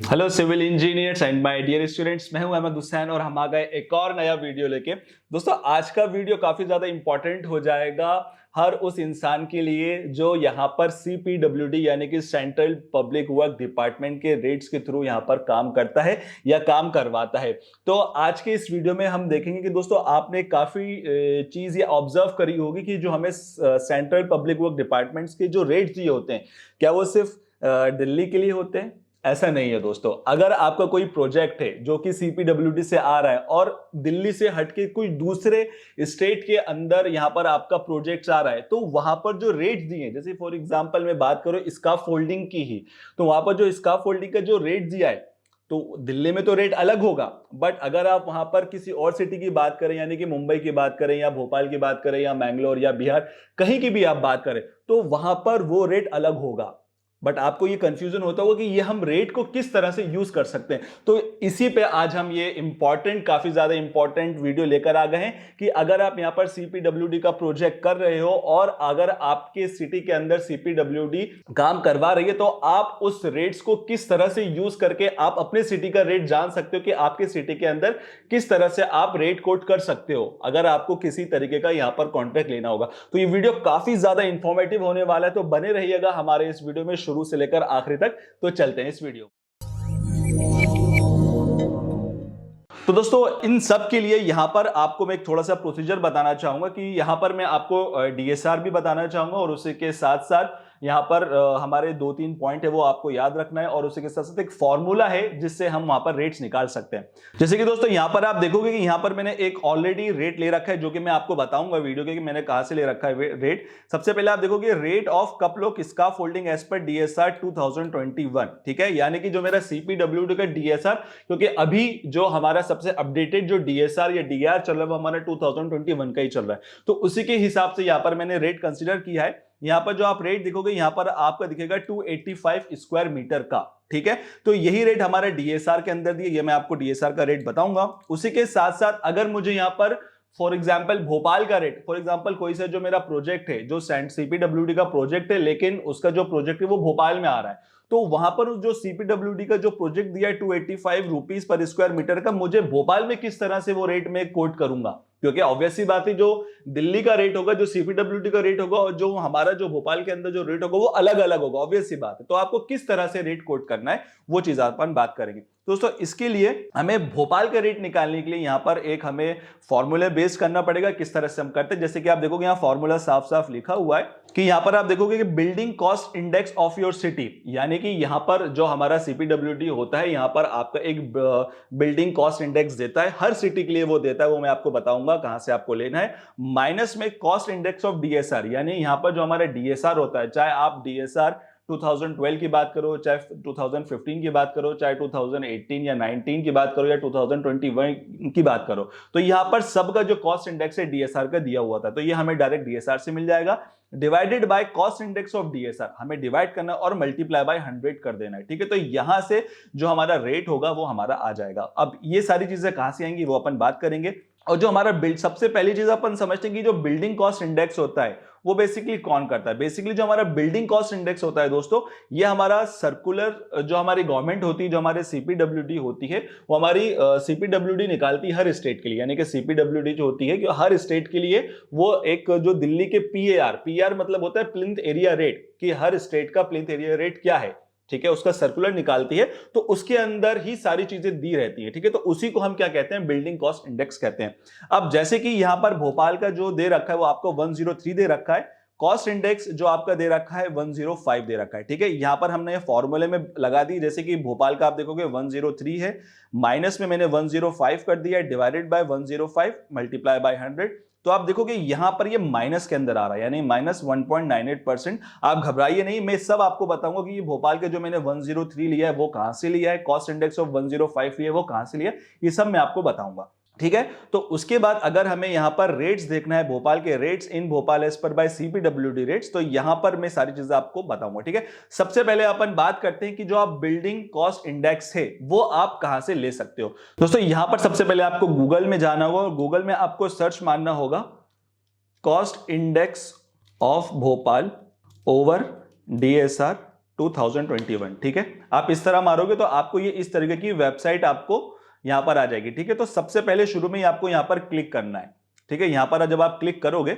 Hello civil engineers and my dear students, मैं हूं अहमद हुसैन और हम आ गए एक और नया वीडियो लेके। दोस्तों, आज का वीडियो काफी ज्यादा इंपॉर्टेंट हो जाएगा हर उस इंसान के लिए जो यहाँ पर सीपीडब्ल्यूडी यानी कि सेंट्रल पब्लिक वर्क डिपार्टमेंट के रेट्स के थ्रू यहाँ पर काम करता है या काम करवाता है। तो आज के इस वीडियो में हम देखेंगे कि दोस्तों आपने काफी चीज ये ऑब्जर्व करी होगी कि जो हमें सेंट्रल पब्लिक वर्क डिपार्टमेंट्स के जो रेट्स दिए होते हैं, क्या वो सिर्फ दिल्ली के लिए होते हैं? ऐसा नहीं है दोस्तों। अगर आपका कोई प्रोजेक्ट है जो कि सीपीडब्ल्यूडी से आ रहा है और दिल्ली से हटके कोई दूसरे स्टेट के अंदर यहां पर आपका प्रोजेक्ट आ रहा है, तो वहां पर जो रेट्स दिए, जैसे फॉर एग्जांपल मैं बात करूं स्काफ फोल्डिंग की ही, तो वहां पर जो स्काफ फोल्डिंग का जो रेट दिया है, तो दिल्ली में तो रेट अलग होगा, बट अगर आप वहां पर किसी और सिटी की बात करें, यानी कि मुंबई की बात करें या भोपाल की बात करें या मैंगलोर या बिहार, कहीं की भी आप बात करें, तो वहां पर वो रेट अलग होगा। बट आपको ये कंफ्यूजन होता होगा कि ये हम रेट को किस तरह से यूज कर सकते हैं। तो इसी पे आज हम ये काफी ज्यादा इंपॉर्टेंट वीडियो लेकर आ गए हैं कि अगर आप यहां पर सीपीडब्ल्यूडी का प्रोजेक्ट कर रहे हो और अगर आपके सिटी के अंदर सीपीडब्ल्यूडी काम करवा रही है, तो आप उस रेट्स को किस तरह से यूज करके आप अपने सिटी का रेट जान सकते हो कि आपके सिटी के अंदर किस तरह से आप रेट कोट कर सकते हो अगर आपको किसी तरीके का यहां पर कॉन्ट्रैक्ट लेना होगा। तो ये वीडियो काफी ज्यादा इंफॉर्मेटिव होने वाला है, तो बने रहिएगा हमारे इस वीडियो में शुरू से लेकर आखिरी तक। तो चलते हैं इस वीडियो। तो दोस्तों, इन सब के लिए यहां पर आपको मैं एक थोड़ा सा प्रोसीजर बताना चाहूंगा कि यहां पर मैं आपको डीएसआर भी बताना चाहूंगा और उसी के साथ साथ यहां पर हमारे 2-3 पॉइंट है वो आपको याद रखना है और उसी के साथ साथ एक फॉर्मूला है जिससे हम वहां पर रेट्स निकाल सकते हैं। जैसे कि दोस्तों यहां पर आप देखोगे कि यहां पर मैंने एक ऑलरेडी रेट ले रखा है जो कि मैं आपको बताऊंगा वीडियो के कि मैंने कहां से ले रखा है रेट। सबसे पहले आप देखोगे रेट ऑफ कपलोक स्काफ फोल्डिंग एज पर डीएसआर 2021, ठीक है, यानी कि जो मेरा सीपीडब्ल्यूडी का डीएसआर, क्योंकि अभी जो हमारा सबसे अपडेटेड जो डीएसआर या डीआर चल रहा है वो हमारा 2021 का ही चल रहा है, तो उसी के हिसाब से यहां पर मैंने रेट कंसीडर किया है। यहां पर जो आप रेट देखोगे यहां पर आपका दिखेगा 285 स्क्वायर मीटर का, ठीक है, तो यही रेट हमारे डीएसआर के अंदर दिए, ये मैं आपको डीएसआर का रेट बताऊंगा। उसी के साथ साथ अगर मुझे यहां पर फॉर एग्जाम्पल भोपाल का रेट, फॉर एग्जाम्पल कोई सा जो मेरा प्रोजेक्ट है जो सीपीडब्ल्यूडी का प्रोजेक्ट है लेकिन उसका जो प्रोजेक्ट है वो भोपाल में आ रहा है, तो वहां पर जो सीपीडब्ल्यूडी का जो प्रोजेक्ट दिया है 285 रुपीज पर स्क्वायर मीटर का, मुझे भोपाल में किस तरह से वो रेट में कोट करूंगा, क्योंकि ऑब्वियस सी बात है जो दिल्ली का रेट होगा, जो सीपीडब्ल्यूडी का रेट होगा और जो हमारा जो भोपाल के अंदर जो रेट होगा वो अलग अलग होगा, ऑब्वियस सी बात है। तो आपको किस तरह से रेट कोट करना है वो चीज अपन बात करेंगे। दोस्तों, इसके लिए हमें भोपाल का रेट निकालने के लिए यहां पर एक हमें फॉर्मूला बेस करना पड़ेगा। किस तरह से हम करते हैं, जैसे कि आप देखोगे यहां फॉर्मूला साफ साफ लिखा हुआ है कि यहां पर आप देखोगे कि building cost index of your city, यानी कि यहां पर जो हमारा सीपीडब्ल्यूडी होता है यहां पर आपका एक बिल्डिंग कॉस्ट इंडेक्स देता है, हर सिटी के लिए वो देता है, वो मैं आपको बताऊंगा कहां से आपको लेना है। माइनस में कॉस्ट इंडेक्स ऑफ डीएसआर, यानी यहां पर जो हमारा डीएसआर होता है, चाहे आप डीएसआर 2012 की बात करो, चाहे 2015 की बात करो, चाहे 2018 या 19 की बात करो या 2021 की बात करो, तो यहां पर सबका जो कॉस्ट इंडेक्स है डीएसआर का दिया हुआ था, तो ये हमें डायरेक्ट डीएसआर से मिल जाएगा। Divided by cost index of DSR, हमें डिवाइड करना और मल्टीप्लाई बाय 100 कर देना है, ठीक है, तो यहां से जो हमारा रेट होगा वो हमारा आ जाएगा। अब ये सारी चीजें कहां से आएंगी वो अपन बात करेंगे। और जो हमारा सबसे पहली चीज अपन समझते हैं कि जो बिल्डिंग कॉस्ट इंडेक्स होता है वो बेसिकली कौन करता है। बेसिकली जो हमारा बिल्डिंग कॉस्ट इंडेक्स होता है दोस्तों, ये हमारा सर्कुलर जो हमारी गवर्नमेंट होती है, जो हमारे सीपीडब्ल्यूडी होती है, वो हमारी सीपीडब्ल्यूडी निकालती है हर स्टेट के लिए, यानी कि सीपीडब्ल्यूडी जो होती है कि हर स्टेट के लिए वो एक जो दिल्ली के पीआर मतलब होता है प्लिंथ एरिया रेट, कि हर स्टेट का प्लिंथ एरिया रेट क्या है, ठीक है, उसका सर्कुलर निकालती है, तो उसके अंदर ही सारी चीजें दी रहती है, ठीक है, तो उसी को हम क्या कहते हैं, बिल्डिंग कॉस्ट इंडेक्स कहते हैं। अब जैसे कि यहां पर भोपाल का जो दे रखा है वो आपको 103 दे रखा है, कॉस्ट इंडेक्स जो आपका दे रखा है 105 दे रखा है, ठीक है, यहां पर हमने फॉर्मूले में लगा दी, जैसे कि भोपाल का आप देखोगे 103 है, माइनस में मैंने 105 कर दिया, डिवाइडेड बाय 105 मल्टीप्लाई बाय 100, तो आप देखोगे यहां पर ये माइनस के अंदर आ रहा है, यानी माइनस 1.98%। आप घबराइए नहीं, मैं सब आपको बताऊंगा कि ये भोपाल के जो मैंने 103 लिया है वो कहां से लिया है, कॉस्ट इंडेक्स ऑफ 105 लिया है वो कहां से लिया है, ये सब मैं आपको बताऊंगा, ठीक है। तो उसके बाद अगर हमें यहां पर रेट्स देखना है, भोपाल के rates in Bhopal as per by CPWD rates, तो यहां पर मैं सारी चीजें आपको बताऊंगा, ठीक है। सबसे पहले अपन बात करते हैं कि जो आप बिल्डिंग कॉस्ट इंडेक्स है वो आप कहां से ले सकते हो। दोस्तों, यहां पर सबसे पहले आपको गूगल में जाना होगा और गूगल में आपको सर्च मारना होगा cost index of Bhopal over DSR 2021, ठीक है। आप इस तरह मारोगे तो आपको ये इस तरीके की वेबसाइट आपको यहां पर आ जाएगी, ठीक है। तो सबसे पहले शुरू में ही आपको यहां पर क्लिक करना है, ठीक है। यहां पर जब आप क्लिक करोगे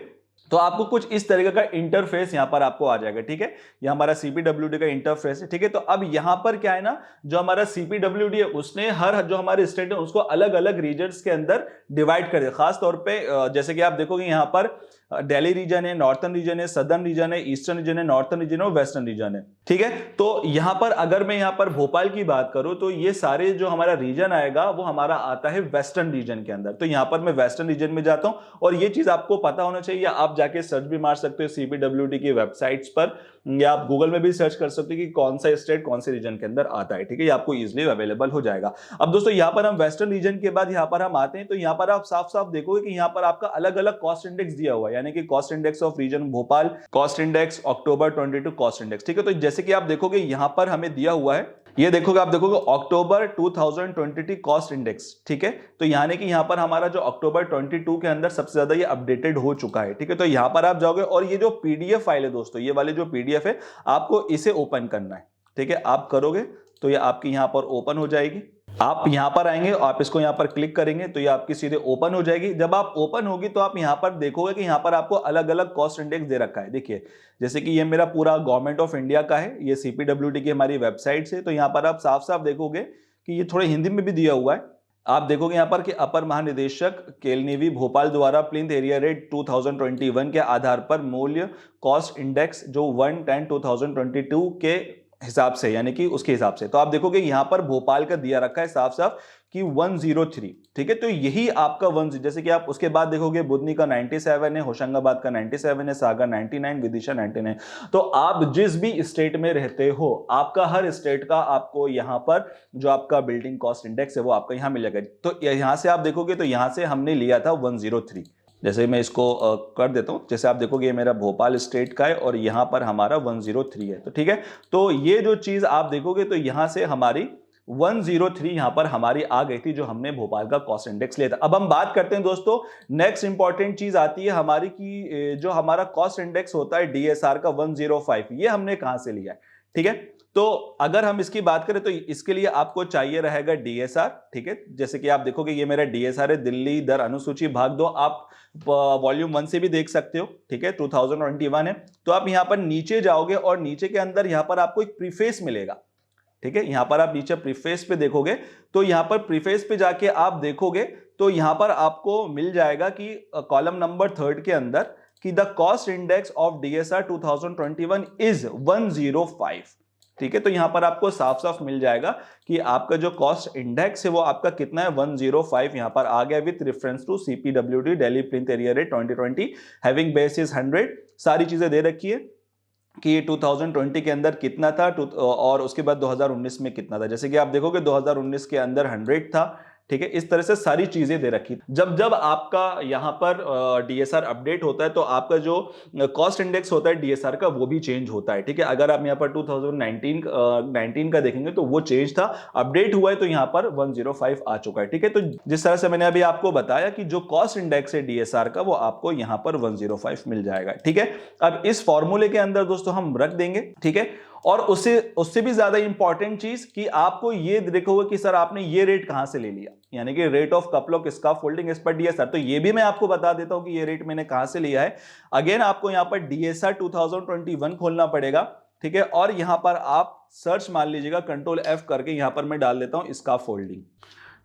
तो आपको कुछ इस तरीके का इंटरफेस यहां पर आपको आ जाएगा, ठीक है। ये हमारा सीपीडब्ल्यूडी का इंटरफेस है, ठीक है। तो अब यहां पर क्या है ना, जो हमारा सीपीडब्ल्यूडी है उसने हर जो हमारे स्टेट है उसको अलग अलग रीजन्स के अंदर डिवाइड कर दिया। खास तौर पे जैसे कि आप देखोगे यहां पर दिल्ली रीजन है, नॉर्थन रीजन है, सदर्न रीजन है, ईस्टर्न रीजन है, नॉर्थन रीजन है और वेस्टर्न रीजन है, ठीक है। तो यहां पर अगर मैं यहां पर भोपाल की बात करूं तो ये सारे जो हमारा रीजन आएगा वो हमारा आता है वेस्टर्न रीजन के अंदर। तो यहां पर मैं वेस्टर्न रीजन में जाता हूं और ये चीज आपको पता होना चाहिए। आप जाके सर्च भी मार सकते हो सीपीडब्ल्यूडी की वेबसाइट्स पर, या आप गूगल में भी सर्च कर सकते हो कि कौन सा स्टेट कौन से रीजन के अंदर आता है, ठीक है। ये आपको इजीली अवेलेबल हो जाएगा। अब दोस्तों यहां पर हम वेस्टर्न रीजन के बाद यहां पर हम आते हैं, तो यहां पर आप साफ साफ देखोगे कि यहां पर आपका अलग अलग कॉस्ट इंडेक्स दिया हुआ है, यानी कि cost index of region Bhopal, cost index October 22 cost index, ठीक है। तो जैसे कि आप देखोगे यहां पर हमें दिया हुआ है, ये देखोगे आप देखोगे अक्टूबर 2020 कॉस्ट इंडेक्स, ठीक है। तो यानी कि यहां पर हमारा जो अक्टूबर 22 के अंदर सबसे ज्यादा ये अपडेटेड हो चुका है, ठीक है। तो यहां पर आप जाओगे और ये जो पीडीएफ फाइल है दोस्तों, ये वाली जो पीडीएफ है आपको इसे ओपन करना है, ठीक है। आप करोगे तो ये आपकी यहां पर ओपन हो जाएगी। आप यहां पर आएंगे, आप इसको यहां पर क्लिक करेंगे तो ये आपकी सीधे ओपन हो जाएगी। जब आप ओपन होगी तो आप यहां पर देखोगे कि यहां पर आपको अलग अलग कॉस्ट इंडेक्स दे रखा है। देखिए जैसे कि ये मेरा पूरा गवर्नमेंट ऑफ इंडिया का है, ये सीपीडब्ल्यूडी की हमारी वेबसाइट से। तो यहां पर आप साफ साफ देखोगे कि ये थोड़े हिंदी में भी दिया हुआ है। आप देखोगे यहां पर कि अपर महानिदेशक केलनेवी भोपाल द्वारा प्लिंथ एरिया रेट 2021 के आधार पर मूल्य कॉस्ट इंडेक्स जो 1/10/2022 के हिसाब से, यानी कि उसके हिसाब से। तो आप देखोगे यहां पर भोपाल का दिया रखा है साफ साफ कि 103, ठीक है। तो यही आपका 10, जैसे कि आप उसके बाद देखोगे बुधनी का 97 है, होशंगाबाद का 97 है, सागर 99, विदिशा 99। तो आप जिस भी स्टेट में रहते हो, आपका हर स्टेट का आपको यहां पर जो आपका बिल्डिंग कॉस्ट इंडेक्स है वो आपका यहां मिलेगा। तो यहां से आप देखोगे तो यहां से हमने लिया था 103। जैसे मैं इसको कर देता हूं, जैसे आप देखोगे ये मेरा भोपाल स्टेट का है और यहां पर हमारा 103 है, तो ठीक है। तो ये जो चीज आप देखोगे तो यहां से हमारी 103 यहां पर हमारी आ गई थी, जो हमने भोपाल का कॉस्ट इंडेक्स लिया था। अब हम बात करते हैं दोस्तों, नेक्स्ट इंपॉर्टेंट चीज आती है हमारी की जो हमारा कॉस्ट इंडेक्स होता है डीएसआर का 105, ये हमने कहां से लिया है, ठीक है। तो अगर हम इसकी बात करें तो इसके लिए आपको चाहिए रहेगा डीएसआर, ठीक है। जैसे कि आप देखोगे ये मेरा डीएसआर है, दिल्ली दर अनुसूची भाग 2, आप वॉल्यूम 1 से भी देख सकते हो, ठीक है। 2021 है। तो आप यहां पर नीचे जाओगे और नीचे के अंदर यहां पर आपको एक प्रीफेस मिलेगा, ठीक है। यहां पर आप नीचे प्रीफेस पे देखोगे तो यहां पर प्रीफेस पे जाके आप देखोगे तो यहां पर आपको मिल जाएगा कि कॉलम नंबर 3 के अंदर कि the cost index of DSR 2021 is 105, ठीक है। तो यहां पर आपको साफ साफ मिल जाएगा कि आपका जो कॉस्ट इंडेक्स है वो आपका कितना है, 105 यहां पर आ गया, with reference to CPWD Delhi plinth area rate 2020 having base is 100। सारी चीजें दे रखी है कि ये 2020 के अंदर कितना था और उसके बाद 2019 में कितना था। जैसे कि आप देखोगे 2019 के अंदर 100 था, ठीक है। इस तरह से सारी चीजें दे रखी। जब जब आपका यहां पर डीएसआर अपडेट होता है तो आपका जो कॉस्ट इंडेक्स होता है डीएसआर का वो भी चेंज होता है, ठीक है। अगर आप यहां पर 2019 का देखेंगे तो वो चेंज था, अपडेट हुआ है तो यहां पर 105 आ चुका है, ठीक है। तो जिस तरह से मैंने अभी आपको बताया कि जो कॉस्ट इंडेक्स है डीएसआर का वो आपको यहां पर 105 मिल जाएगा, ठीक है। अब इस फॉर्मूले के अंदर दोस्तों हम रख देंगे, ठीक है। और उससे भी ज्यादा इंपॉर्टेंट चीज कि आपको ये देखोगे कि सर आपने ये रेट कहां से ले लिया, यानी कि rate of couple of scaffolding as पर डीएसआर। तो ये भी मैं आपको बता देता हूं कि ये रेट मैंने कहां से लिया है। अगेन आपको यहां पर डीएसआर 2021 खोलना पड़ेगा, ठीक है। और यहां पर आप सर्च मान लीजिएगा, कंट्रोल F करके यहां पर मैं डाल देता हूं स्काफोल्डिंग,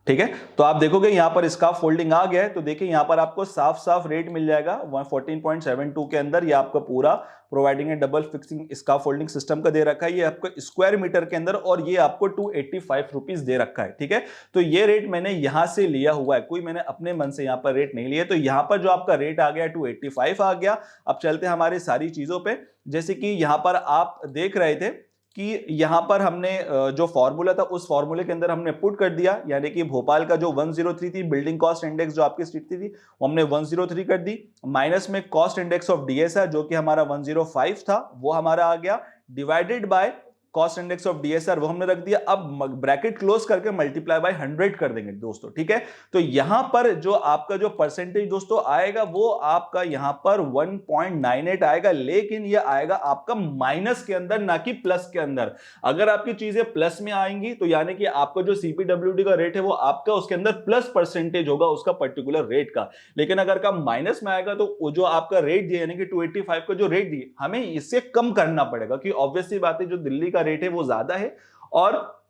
ठीक है। तो आप देखोगे यहां पर स्काफोल्डिंग आ गया है, तो देखिए यहां पर आपको साफ साफ रेट मिल जाएगा 114.72 के अंदर। ये आपका पूरा providing A double fixing scaffolding system का दे रखा है, ये आपको स्क्वायर मीटर के अंदर, और ये आपको 285 रुपीज दे रखा है, ठीक है। तो ये रेट मैंने यहां से लिया हुआ है, कोई मैंने अपने मन से यहां पर रेट नहीं लिया। तो यहां पर जो आपका रेट आ गया 285 आ गया। अब चलते हैं हमारी सारी चीजों पे। जैसे कि यहां पर आप देख रहे थे कि यहां पर हमने जो फॉर्मूला था उस फॉर्मूले के अंदर हमने पुट कर दिया, यानी कि भोपाल का जो 103 थी बिल्डिंग कॉस्ट इंडेक्स जो आपकी स्ट्रीट थी वो हमने 103 कर दी, माइनस में कॉस्ट इंडेक्स ऑफ डीएसआर जो कि हमारा 105 था वो हमारा आ गया, divided by cost index of DSR वो हमने रख दिया। अब ब्रैकेट क्लोज करके मल्टीप्लाई बाय 100 कर देंगे दोस्तों, ठीक है। तो यहां पर जो आपका जो परसेंटेज दोस्तों आएगा वो आपका यहां पर 1.98 आएगा, लेकिन ये आएगा आपका माइनस के अंदर, ना कि प्लस के अंदर। अगर आपकी चीजें प्लस में आएंगी तो यानी कि आपका जो सीपीडब्ल्यूडी का रेट है वो आपका उसके अंदर प्लस परसेंटेज होगा उसका पर्टिकुलर रेट का। लेकिन अगर का माइनस में आएगा तो वो जो आपका रेट दिया यानी कि 285 का जो रेट दिए हमें इससे कम करना पड़ेगा, कि ऑब्वियसली बात है जो दिल्ली का रेट है वो ज्यादा है और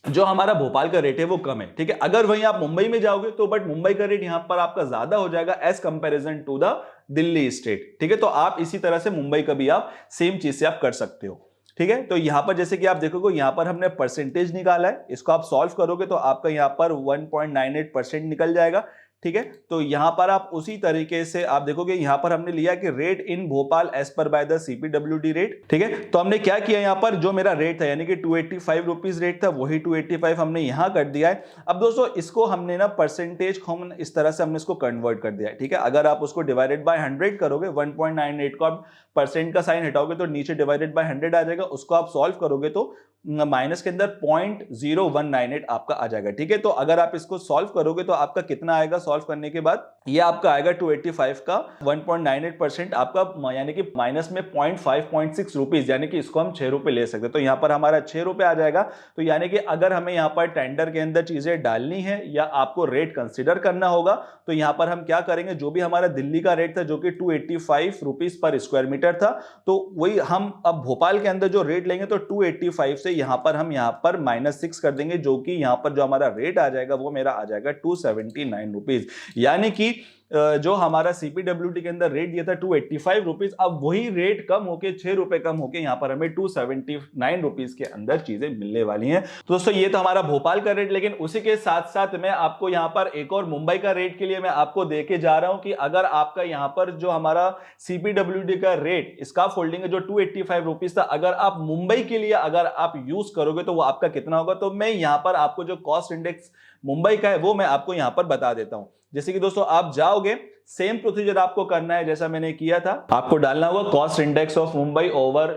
जो हमारा भोपाल का रेट है वो कम है, ठीक है। अगर वहीं आप मुंबई में जाओगे तो बट मुंबई का रेट यहां पर आपका ज्यादा हो जाएगा as comparison to the Delhi state, ठीक है। तो आप इसी तरह से मुंबई का भी आप सेम चीज से आप कर सकते हो, ठीक है। तो यहां पर जैसे कि आप देखोगे यहां पर हमने परसेंटेज निकाला है, इसको आप सॉल्व करोगे तो आपका यहां पर 1.98% निकल जाएगा, ठीक है। तो यहां पर आप उसी तरीके से आप देखोगे यहां पर हमने लिया कि rate in Bhopal as per by the CPWD rate, ठीक है। तो हमने क्या किया यहां पर जो मेरा रेट था यानी कि 285 रुपीज रेट था वही 285 हमने यहां कर दिया है। अब दोस्तों इसको हमने ना परसेंटेज कॉमन इस तरह से हमने इसको कन्वर्ट कर दिया है, ठीक है। अगर आप उसको डिवाइडेड बाय 100 करोगे 1.98 को आप परसेंट का साइन हटाओगे तो नीचे डिवाइडेड बाय 100 आ जाएगा, उसको आप सॉल्व करोगे तो माइनस के अंदर 0.0198 आपका आ जाएगा, ठीक है। तो अगर आप इसको सॉल्व करोगे तो आपका कितना आएगा सॉल्व करने के बाद, ये आपका आएगा 285 का 1.98% आपका यानी कि माइनस में 0.6 रुपीज, यानी कि इसको हम 6 रुपए ले सकते हैं। तो यहां पर हमारा 6 रुपए आ जाएगा। तो यानी कि अगर हमें यहां पर टेंडर के अंदर चीजें डालनी है या आपको रेट कंसिडर करना होगा तो यहां पर हम क्या करेंगे, जो भी हमारा दिल्ली का रेट था जो कि 285 रुपीज पर स्क्वायर मीटर था, तो वही हम अब भोपाल के अंदर जो रेट लेंगे तो 285 से यहां पर हम यहां पर -6 कर देंगे, जो कि यहां पर जो हमारा रेट आ जाएगा वो मेरा आ जाएगा 279 रुपीज। यानी कि जो हमारा सीपीडब्ल्यूडी के अंदर रेट दिया था 285 रुपीज, अब वही रेट कम होके 6 रुपए कम होके यहां पर हमें 279 रुपीज के अंदर चीजें मिलने वाली हैं। तो दोस्तों ये तो हमारा भोपाल का रेट, लेकिन उसी के साथ साथ मैं आपको यहां पर एक और मुंबई का रेट के लिए मैं आपको देके जा रहा हूं कि अगर आपका यहां पर जो हमारा सीपीडब्ल्यूडी का रेट इसका फोल्डिंग है जो 285 रुपीज था, अगर आप मुंबई के लिए अगर आप यूज करोगे तो वो आपका कितना होगा। तो मैं यहां पर आपको जो कॉस्ट इंडेक्स मुंबई का है वो मैं आपको यहां पर बता देता हूं। जैसे कि दोस्तों आप जाओगे, सेम प्रोसीजर आपको करना है जैसा मैंने किया था, आपको डालना होगा cost index of Mumbai over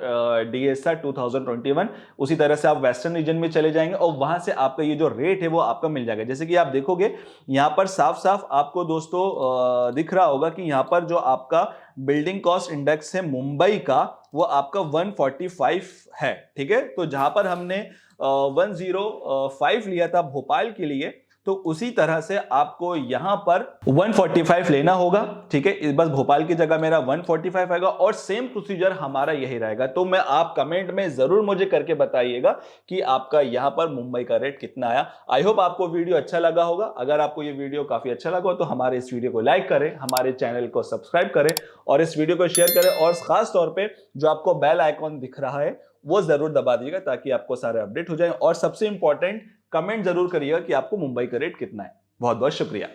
DSR 2021। उसी तरह से आप वेस्टर्न रीजन में चले जाएंगे और वहां से आपका ये जो रेट है वो आपका मिल जाएगा। जैसे कि आप देखोगे यहां पर साफ साफ आपको दोस्तों दिख रहा होगा कि यहां पर जो आपका बिल्डिंग कॉस्ट इंडेक्स है मुंबई का वो आपका 145 है, ठीक है। तो जहां पर हमने 105 लिया था भोपाल के लिए, तो उसी तरह से आपको यहां पर 145 लेना होगा, ठीक है। बस भोपाल की जगह मेरा 145 आएगा और सेम प्रोसीजर हमारा यही रहेगा। तो मैं आप कमेंट में जरूर मुझे करके बताइएगा कि आपका यहां पर मुंबई का रेट कितना आया। आई होप आपको वीडियो अच्छा लगा होगा। अगर आपको ये वीडियो काफी अच्छा लगा हो तो हमारे इस वीडियो को लाइक करें, हमारे चैनल को सब्सक्राइब करें और इस वीडियो को शेयर करें, और खास तौर पर जो आपको बेल आइकॉन दिख रहा है वो जरूर दबा दीजिएगा ताकि आपको सारे अपडेट हो जाए। और सबसे इंपॉर्टेंट कमेंट जरूर करिएगा कि आपको मुंबई का रेट कितना है। बहुत बहुत शुक्रिया।